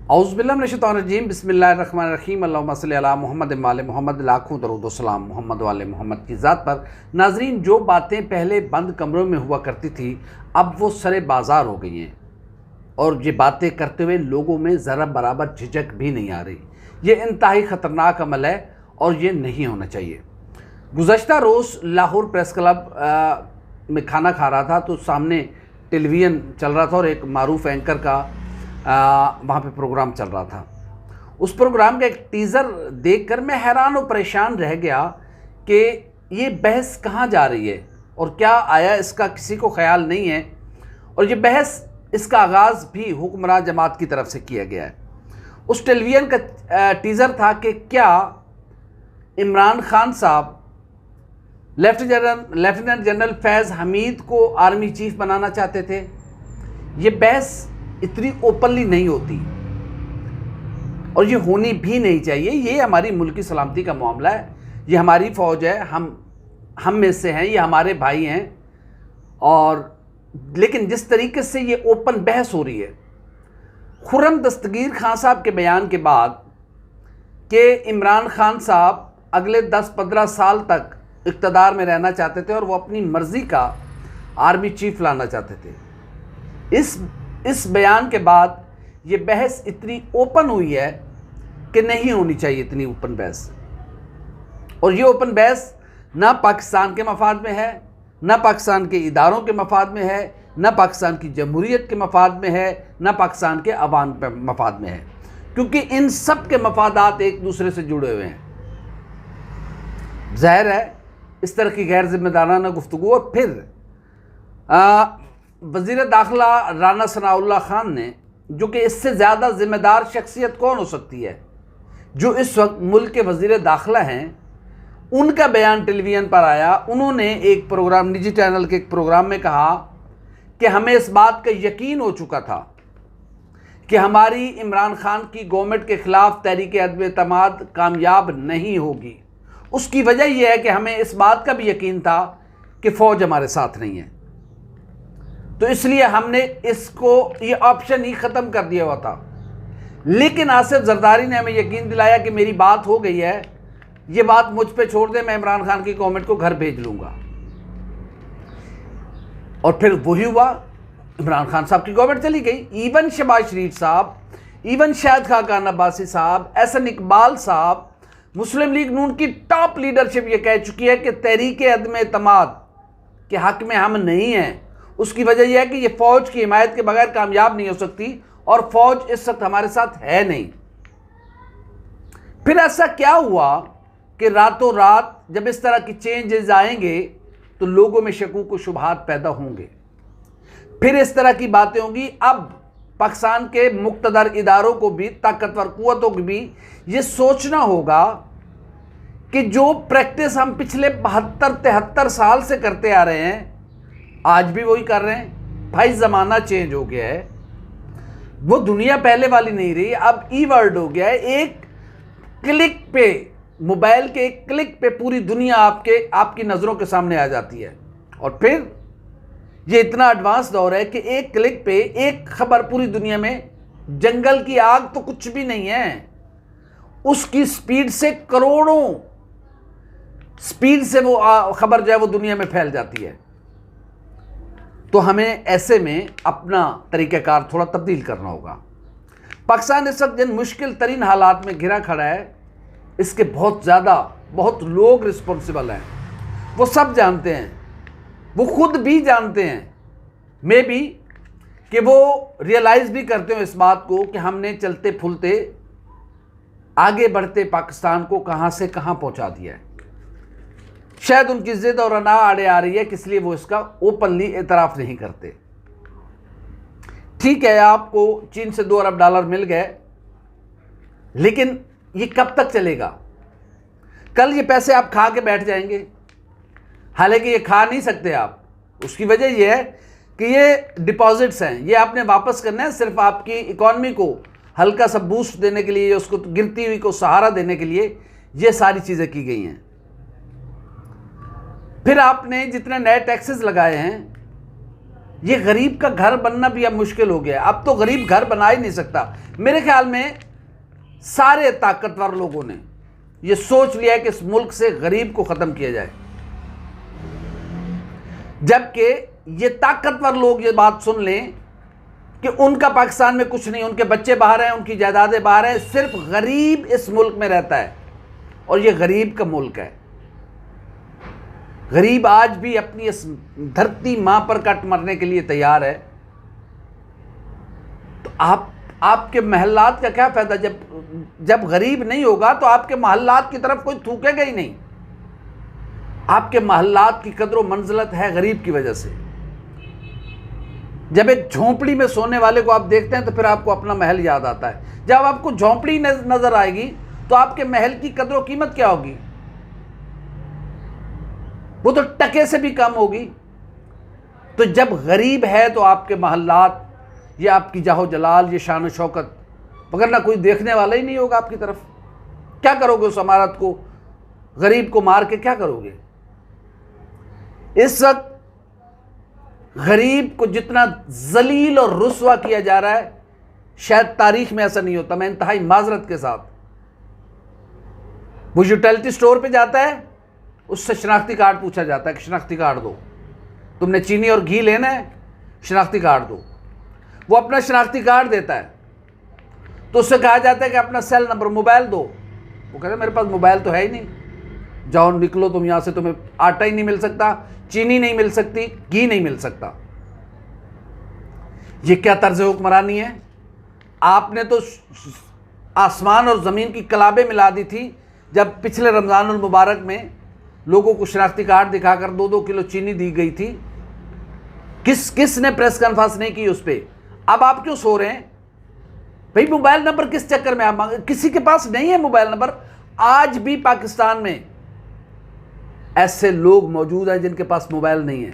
औज़ुबिल्लाहिमिनश्शैतानिर्रजीम बिस्मिल्लाहिर्रहमानिर्रहीम अल्लाहुम्मा सल्लि अला मुहम्मद वाले मोहम्मद लाखों दरूद व सलाम मोहम्मद वाले मोहम्मद की ज़ात पर। नाज़रीन, जो बातें पहले बंद कमरों में हुआ करती थी अब वो सरे बाज़ार हो गई हैं और ये बातें करते हुए लोगों में ज़रा बराबर झिझक भी नहीं आ रही। ये इंतहाई ख़तरनाक अमल है और ये नहीं होना चाहिए। गुज़श्ता रोज़ लाहौर प्रेस क्लब में खाना खा रहा था तो सामने टेलीविज़न चल रहा था और एक मारूफ एंकर का वहाँ पे प्रोग्राम चल रहा था। उस प्रोग्राम का एक टीज़र देखकर मैं हैरान और परेशान रह गया कि ये बहस कहाँ जा रही है और क्या आया इसका किसी को ख्याल नहीं है। और ये बहस, इसका आगाज़ भी हुक्मरान जमात की तरफ से किया गया है। उस टेलीविज़न का टीज़र था कि क्या इमरान खान साहब लेफ्टिनेंट जनरल फैज़ हमीद को आर्मी चीफ बनाना चाहते थे। ये बहस इतनी ओपनली नहीं होती और ये होनी भी नहीं चाहिए। ये हमारी मुल्क की सलामती का मामला है, ये हमारी फ़ौज है, हम में से हैं, ये हमारे भाई हैं। और लेकिन जिस तरीके से ये ओपन बहस हो रही है, खुर्रम दस्तगीर खान साहब के बयान के बाद कि इमरान खान साहब अगले 10-15 साल तक इक़्तिदार में रहना चाहते थे और वो अपनी मर्ज़ी का आर्मी चीफ लाना चाहते थे। इस बयान के बाद ये बहस इतनी ओपन हुई है कि नहीं होनी चाहिए इतनी ओपन बहस। और ये ओपन बहस ना पाकिस्तान के मफाद में है, ना पाकिस्तान के इदारों के मफाद में है, ना पाकिस्तान की जमहूरियत के मफाद में है, ना पाकिस्तान के अवाम के मफाद में है, क्योंकि इन सब के मफादात एक दूसरे से जुड़े हुए हैं। ज़ाहिर है इस तरह की गैर जिम्मेदाराना गुफ्तगू। और फिर वज़ीर दाखिला राना सनाउल्लाह खान ने, जो कि इससे ज़्यादा ज़िम्मेदार शख्सियत कौन हो सकती है, जो इस वक्त मुल्क के वज़ीर दाखिला हैं, उनका बयान टेलीविज़न पर आया। उन्होंने एक प्रोग्राम, निजी चैनल के एक प्रोग्राम में कहा कि हमें इस बात का यकीन हो चुका था कि हमारी इमरान खान की गवर्नमेंट के ख़िलाफ़ तहरीक अदम-ए-एतमाद कामयाब नहीं होगी। उसकी वजह यह है कि हमें इस बात का भी यकीन था कि फ़ौज हमारे साथ नहीं है, तो इसलिए हमने इसको ये ऑप्शन ही ख़त्म कर दिया हुआ था। लेकिन आसिफ जरदारी ने हमें यकीन दिलाया कि मेरी बात हो गई है, ये बात मुझ पे छोड़ दे, मैं इमरान खान की गवर्नमेंट को घर भेज लूँगा। और फिर वही हुआ, इमरान खान साहब की गवर्नमेंट चली गई। इवन शहबाज शरीफ साहब, इवन शाहिद खाकान अब्बासी साहब, एहसन इकबाल साहब, मुस्लिम लीग नून की टॉप लीडरशिप ये कह चुकी है कि तहरीक अदम-ए-एतमाद के हक़ में हम नहीं हैं। उसकी वजह यह है कि ये फ़ौज की हिमायत के बगैर कामयाब नहीं हो सकती और फ़ौज इस वक्त हमारे साथ है नहीं। फिर ऐसा क्या हुआ कि रातों रात जब इस तरह की चेंजेस आएंगे तो लोगों में शकूक व शुबहात पैदा होंगे, फिर इस तरह की बातें होंगी। अब पाकिस्तान के मुक़्तदर इदारों को भी, ताकतवर क़ुव्वतों को भी ये सोचना होगा कि जो प्रैक्टिस हम पिछले 72-73 साल से करते आ रहे हैं आज भी वही कर रहे हैं। भाई ज़माना चेंज हो गया है, वो दुनिया पहले वाली नहीं रही, अब ई वर्ल्ड हो गया है। एक क्लिक पे, मोबाइल के एक क्लिक पे पूरी दुनिया आपकी नज़रों के सामने आ जाती है। और फिर ये इतना एडवांस दौर है कि एक क्लिक पे एक खबर पूरी दुनिया में, जंगल की आग तो कुछ भी नहीं है, उसकी स्पीड से करोड़ों स्पीड से वो खबर जो है वो दुनिया में फैल जाती है। तो हमें ऐसे में अपना तरीक़ाकार थोड़ा तब्दील करना होगा। पाकिस्तान इस वक्त जिन मुश्किल तरीन हालात में घिरा खड़ा है, इसके बहुत लोग रिस्पॉन्सिबल हैं। वो सब जानते हैं, वो खुद भी जानते हैं, मे बी कि वो रियलाइज़ भी करते हो इस बात को कि हमने चलते फूलते आगे बढ़ते पाकिस्तान को कहाँ से कहाँ पहुँचा दिया है। शायद उनकी ज़िद और अना आड़े आ रही है कि इसलिए वो इसका ओपनली एतराफ़ नहीं करते। ठीक है, आपको चीन से $2 अरब मिल गए, लेकिन ये कब तक चलेगा? कल ये पैसे आप खा के बैठ जाएंगे, हालांकि ये खा नहीं सकते आप। उसकी वजह यह है कि ये डिपॉजिट्स हैं, ये आपने वापस करना है। सिर्फ आपकी इकॉनमी को हल्का सा बूस्ट देने के लिए, उसको गिरती हुई को सहारा देने के लिए ये सारी चीज़ें की गई हैं। फिर आपने जितने नए टैक्सेस लगाए हैं ये गरीब का घर बनना भी अब मुश्किल हो गया है। अब तो गरीब घर बना ही नहीं सकता। मेरे ख्याल में सारे ताकतवर लोगों ने ये सोच लिया है कि इस मुल्क से गरीब को ख़त्म किया जाए, जबकि ये ताकतवर लोग ये बात सुन लें कि उनका पाकिस्तान में कुछ नहीं, उनके बच्चे बाहर हैं, उनकी जायदादें बाहर हैं, सिर्फ गरीब इस मुल्क में रहता है और ये गरीब का मुल्क है। गरीब आज भी अपनी इस धरती मां पर कट मरने के लिए तैयार है। तो आपके महल्लात का क्या फायदा? जब गरीब नहीं होगा तो आपके महल्लात की तरफ कोई थूकेगा ही नहीं। आपके महल्लात की कदर व मंजिलत है गरीब की वजह से। जब एक झोंपड़ी में सोने वाले को आप देखते हैं तो फिर आपको अपना महल याद आता है। जब आपको झोंपड़ी नजर आएगी तो आपके महल की कदर व कीमत क्या होगी? वो तो टके से भी कम होगी। तो जब गरीब है तो आपके महल्लात, ये आपकी जाहो जलाल, ये शान शौकत, वगरना कोई देखने वाला ही नहीं होगा आपकी तरफ। क्या करोगे उस इमारत को, गरीब को मार के क्या करोगे? इस वक्त गरीब को जितना जलील और रुस्वा किया जा रहा है, शायद तारीख में ऐसा नहीं होता। मैं इंतहाई माजरत के साथ, वो यूटिलिटी स्टोर पे जाता है, उससे शनाख्ती कार्ड पूछा जाता है कि शनाख्ती कार्ड दो, तुमने चीनी और घी लेना है, शनाख्ती कार्ड दो। वो अपना शनाख्ती कार्ड देता है तो उससे कहा जाता है कि अपना सेल नंबर, मोबाइल दो। वो कहता है मेरे पास मोबाइल तो है ही नहीं, जाओ निकलो तुम यहाँ से, तुम्हें आटा ही नहीं मिल सकता, चीनी नहीं मिल सकती, घी नहीं मिल सकता। ये क्या तर्ज हुक्मरानी है? आपने तो आसमान और ज़मीन की कलाबें मिला दी थी जब पिछले रमज़ानुल मुबारक में लोगों को शनाख्ती कार्ड दिखाकर 2-2 किलो चीनी दी गई थी। किसने प्रेस कॉन्फ्रेंस नहीं की उस पर? अब आप क्यों सो रहे हैं भाई? मोबाइल नंबर किस चक्कर में आप मांगे? किसी के पास नहीं है मोबाइल नंबर। आज भी पाकिस्तान में ऐसे लोग मौजूद हैं जिनके पास मोबाइल नहीं है।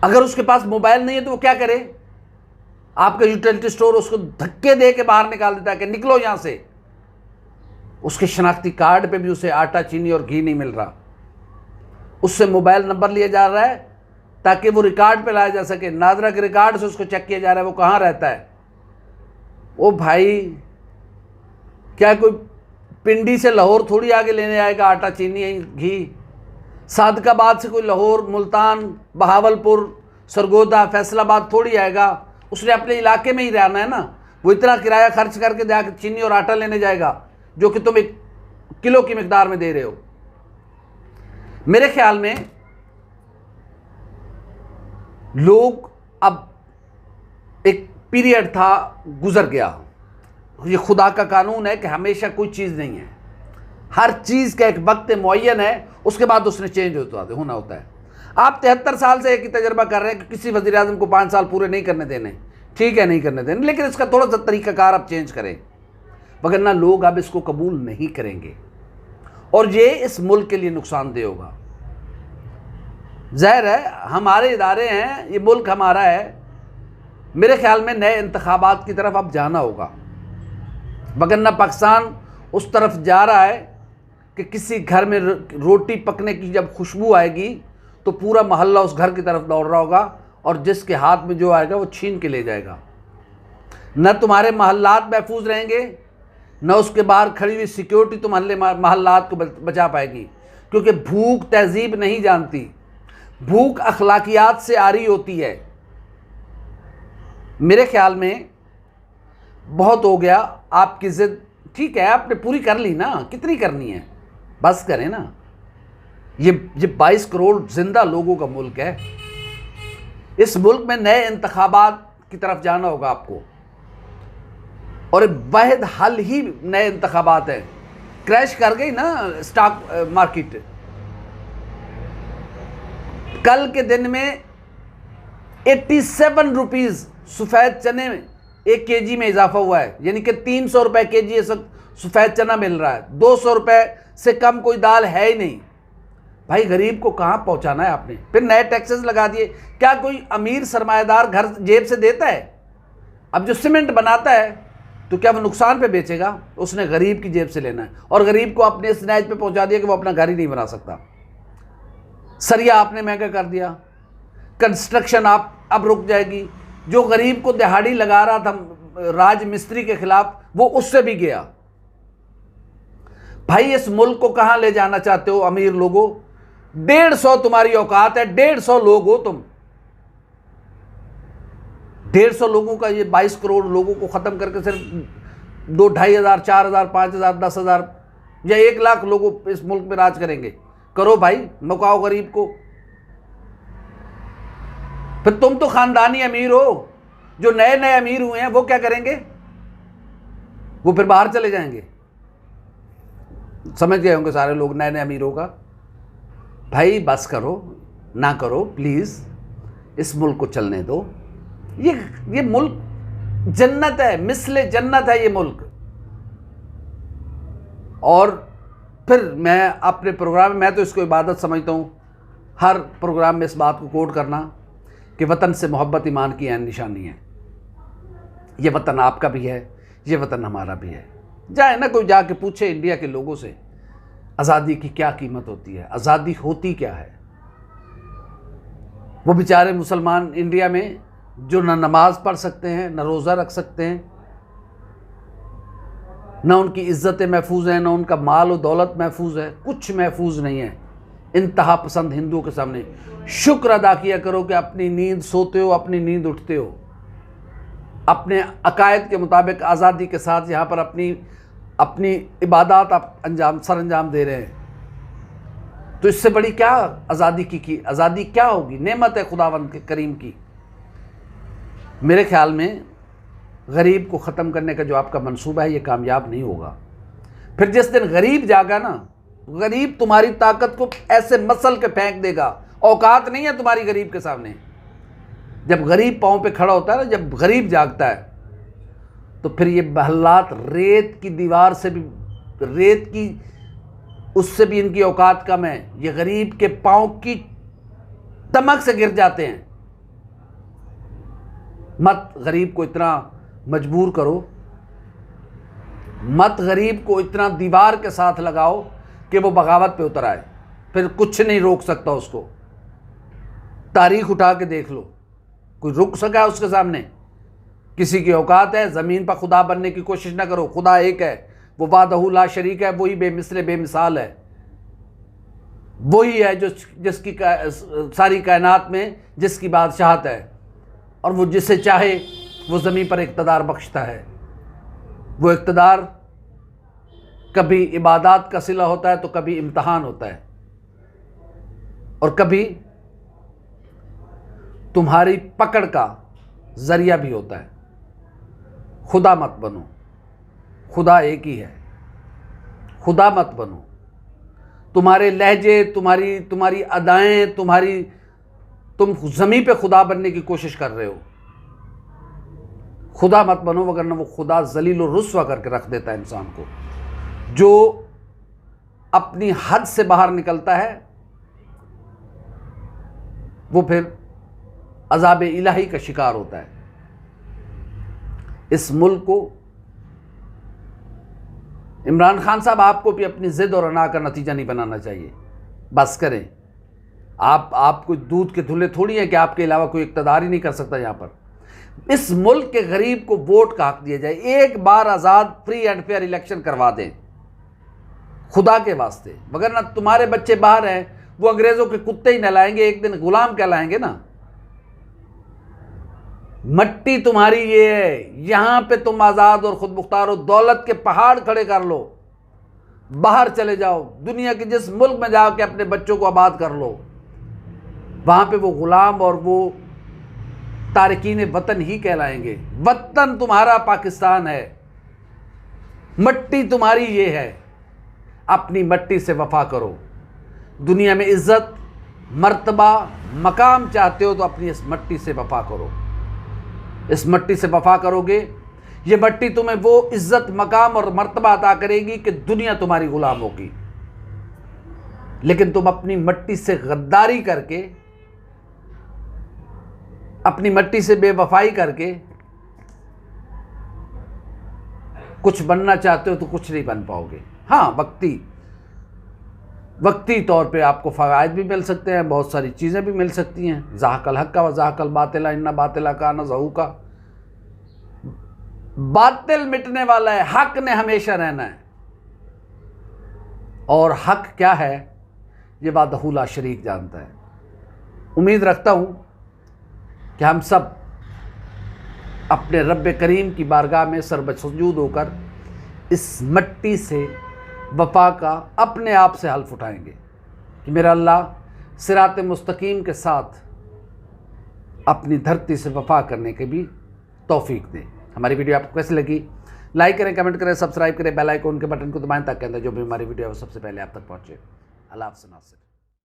अगर उसके पास मोबाइल नहीं है तो वो क्या करे? आपका यूटिलिटी स्टोर उसको धक्के दे के बाहर निकाल देता है कि निकलो यहां से। उसके शनाख्ती कार्ड पे भी उसे आटा, चीनी और घी नहीं मिल रहा। उससे मोबाइल नंबर लिया जा रहा है ताकि वो रिकॉर्ड पे लाया जा सके। नादरा के रिकॉर्ड से उसको चेक किया जा रहा है वो कहाँ रहता है। ओ भाई, क्या कोई पिंडी से लाहौर थोड़ी आगे लेने आएगा आटा, चीनी, घी? सादकाबाद से कोई लाहौर, मुल्तान, बहावलपुर, सरगोदा, फैसलाबाद थोड़ी आएगा। उसने अपने इलाके में ही रहना है ना। वो इतना किराया खर्च करके जाकर चीनी और आटा लेने जाएगा जो कि तुम 1 किलो की मिकदार में दे रहे हो। मेरे ख्याल में लोग, अब एक पीरियड था, गुजर गया। ये खुदा का कानून है कि हमेशा कोई चीज़ नहीं है, हर चीज़ का एक वक्त मुअय्यन है, उसके बाद उसने चेंज होना होता है। आप 73 साल से एक ही तजर्बा कर रहे हैं कि किसी वज़ीर आज़म को 5 साल पूरे नहीं करने देने। ठीक है, नहीं करने देने, लेकिन इसका थोड़ा सा तरीक़ाकार आप चेंज करें, वगरना लोग अब इसको कबूल नहीं करेंगे और ये इस मुल्क के लिए नुकसानदेह होगा। ज़ाहिर है हमारे इदारे हैं, ये मुल्क हमारा है। मेरे ख्याल में नए इंतखाबात की तरफ अब जाना होगा, वगरना पाकिस्तान उस तरफ जा रहा है कि किसी घर में रोटी पकने की जब खुशबू आएगी तो पूरा मोहल्ला उस घर की तरफ दौड़ रहा होगा और जिसके हाथ में जो आएगा वो छीन के ले जाएगा। न तुम्हारे महल्लात महफूज रहेंगे, न उसके बाहर खड़ी हुई सिक्योरिटी तुम्हारे महल्लात को बचा पाएगी, क्योंकि भूख तहजीब नहीं जानती, भूख अखलाकियात से आ रही होती है। मेरे ख्याल में बहुत हो गया आपकी ज़िद। ठीक है, आपने पूरी कर ली ना, कितनी करनी है, बस करें ना। ये 22 करोड़ जिंदा लोगों का मुल्क है। इस मुल्क में नए इंतखाबात की तरफ जाना होगा आपको, और वाहिद हल ही नए इंतखाबात है। क्रैश कर गई ना स्टॉक मार्केट। कल के दिन में 87 रुपीज़ सफ़ेद चने 1 केजी में इजाफा हुआ है, यानी कि 300 रुपये केजी सफ़ेद चना मिल रहा है। 200 रुपये से कम कोई दाल है ही नहीं। भाई गरीब को कहाँ पहुँचाना है आपने? फिर नए टैक्सेस लगा दिए। क्या कोई अमीर सरमाएदार घर जेब से देता है? अब जो सीमेंट बनाता है तो क्या वो नुकसान पे बेचेगा? उसने गरीब की जेब से लेना है, और गरीब को अपने इस नैज पे पहुँचा दिया कि वो अपना घर ही नहीं बना सकता। सरिया आपने महंगा कर दिया, कंस्ट्रक्शन आप अब रुक जाएगी। जो गरीब को दिहाड़ी लगा रहा था राज मिस्त्री के खिलाफ, वो उससे भी गया। भाई इस मुल्क को कहां ले जाना चाहते हो अमीर लोगों? 150 तुम्हारी औकात है, 150 लोग हो तुम। 150 लोगों का, ये 22 करोड़ लोगों को खत्म करके सिर्फ 2, 2,500, 4,000, 5,000, 10,000 या 1 लाख लोगों इस मुल्क में राज करेंगे? करो भाई, मुकाओ गरीब को। फिर तुम तो खानदानी अमीर हो। जो नए नए अमीर हुए हैं वो क्या करेंगे? वो फिर बाहर चले जाएंगे। समझ गए होंगे सारे लोग नए नए अमीर होगा। भाई बस करो, ना करो प्लीज, इस मुल्क को चलने दो। ये मुल्क जन्नत है, मिसले जन्नत है ये मुल्क। और फिर मैं अपने प्रोग्राम में, मैं तो इसको इबादत समझता हूँ, हर प्रोग्राम में इस बात को कोट करना कि वतन से मोहब्बत ईमान की ऐन निशानी है। ये वतन आपका भी है, ये वतन हमारा भी है। जाए ना कोई जाके पूछे इंडिया के लोगों से आज़ादी की क्या कीमत होती है, आज़ादी होती क्या है। वो बेचारे मुसलमान इंडिया में जो ना नमाज पढ़ सकते हैं, ना रोज़ा रख सकते हैं, ना उनकी इज़्ज़तें महफूज हैं, ना उनका माल और दौलत महफूज है, कुछ महफूज नहीं है। इंतहा पसंद हिंदुओं के सामने शुक्र अदा किया करो कि अपनी नींद सोते हो, अपनी नींद उठते हो, अपने अकायद के मुताबिक आज़ादी के साथ यहाँ पर अपनी इबादत आप सर अंजाम दे रहे हैं। तो इससे बड़ी क्या आज़ादी की आज़ादी क्या होगी? नेमत है खुदावंद के करीम की। मेरे ख्याल में गरीब को ख़त्म करने का जो आपका मंसूबा है ये कामयाब नहीं होगा। फिर जिस दिन गरीब जागा ना, गरीब तुम्हारी ताकत को ऐसे मसल के फेंक देगा। औकात नहीं है तुम्हारी गरीब के सामने। जब गरीब पाँव पे खड़ा होता है ना, जब गरीब जागता है, तो फिर ये बहलात रेत की दीवार से भी, रेत की उससे भी इनकी औकात कम है। ये गरीब के पाँव की तमक से गिर जाते हैं। मत गरीब को इतना मजबूर करो, मत गरीब को इतना दीवार के साथ लगाओ कि वो बगावत पे उतर आए। फिर कुछ नहीं रोक सकता उसको। तारीख उठा के देख लो, कोई रुक सका है उसके सामने? किसी की औकात है? ज़मीन पर खुदा बनने की कोशिश ना करो। खुदा एक है, वो वादहू ला शरीक है, वही बेमिसले बेमिसाल है। वही है जो जिसकी सारी कायनात में जिसकी बादशाहत है, और वो जिसे चाहे वो ज़मीन पर इक़्तिदार बख्शता है। वो इक़्तिदार कभी इबादत का सिला होता है, तो कभी इम्तहान होता है, और कभी तुम्हारी पकड़ का ज़रिया भी होता है। खुदा मत बनो, खुदा एक ही है। खुदा मत बनो। तुम्हारे लहजे, तुम्हारी अदाएं, तुम ज़मीन पे खुदा बनने की कोशिश कर रहे हो। खुदा मत बनो, वरना वो खुदा जलील और रुस्वा करके रख देता है इंसान को। जो अपनी हद से बाहर निकलता है वो फिर अज़ाब इलाही का शिकार होता है। इस मुल्क को, इमरान खान साहब, आपको भी अपनी ज़िद और अना का नतीजा नहीं बनाना चाहिए। बस करें। आप कोई दूध के धुले थोड़ी हैं कि आपके अलावा कोई इक़्तिदार ही नहीं कर सकता यहाँ पर। इस मुल्क के गरीब को वोट का हक दिया जाए। एक बार आज़ाद फ्री एंड फेयर इलेक्शन करवा दें खुदा के वास्ते, वगरना तुम्हारे बच्चे बाहर हैं, वो अंग्रेज़ों के कुत्ते ही नहलाएंगे, एक दिन गुलाम कहलाएंगे ना। मट्टी तुम्हारी ये है, यहां पे तुम आज़ाद और खुद मुख्तार हो। दौलत के पहाड़ खड़े कर लो, बाहर चले जाओ, दुनिया के जिस मुल्क में जाओ के अपने बच्चों को आबाद कर लो। वहां पे वो गुलाम और वो तारकीन वतन ही कहलाएंगे। वतन तुम्हारा पाकिस्तान है, मट्टी तुम्हारी ये है। अपनी मट्टी से वफा करो। दुनिया में इज्जत, मर्तबा, मकाम चाहते हो तो अपनी इस मट्टी से वफा करो। इस मट्टी से वफा करोगे, ये मट्टी तुम्हें वो इज्जत, मकाम और मर्तबा अता करेगी कि दुनिया तुम्हारी गुलाम होगी। लेकिन तुम अपनी मट्टी से गद्दारी करके, अपनी मट्टी से बेवफाई करके कुछ बनना चाहते हो तो कुछ नहीं बन पाओगे। हाँ, वक्ती वक्ती तौर पे आपको फ़वाइद भी मिल सकते हैं, बहुत सारी चीज़ें भी मिल सकती हैं। ज़ाहकल हक़ व ज़ाहकल बातिला इन्ना बातिला काना ज़हूका। बातिल मिटने वाला है, हक़ ने हमेशा रहना है। और हक़ क्या है ये वाहदहू ला शरीक जानता है। उम्मीद रखता हूँ कि हम सब अपने रब्बे करीम की बारगाह में सरबसजूद होकर इस मिट्टी से वफ़ा का अपने आप से हल्फ उठाएंगे कि मेरा अल्लाह सिरात मुस्तकीम के साथ अपनी धरती से वफ़ा करने के भी तौफीक दे। हमारी वीडियो आपको कैसी लगी? लाइक करें, कमेंट करें, सब्सक्राइब करें, बेल आइकन के बटन को दबाएं ताकि अंदर जो भी हमारी वीडियो है वो सबसे पहले आप तक पहुँचे। अल्लाह हाफ़िज़।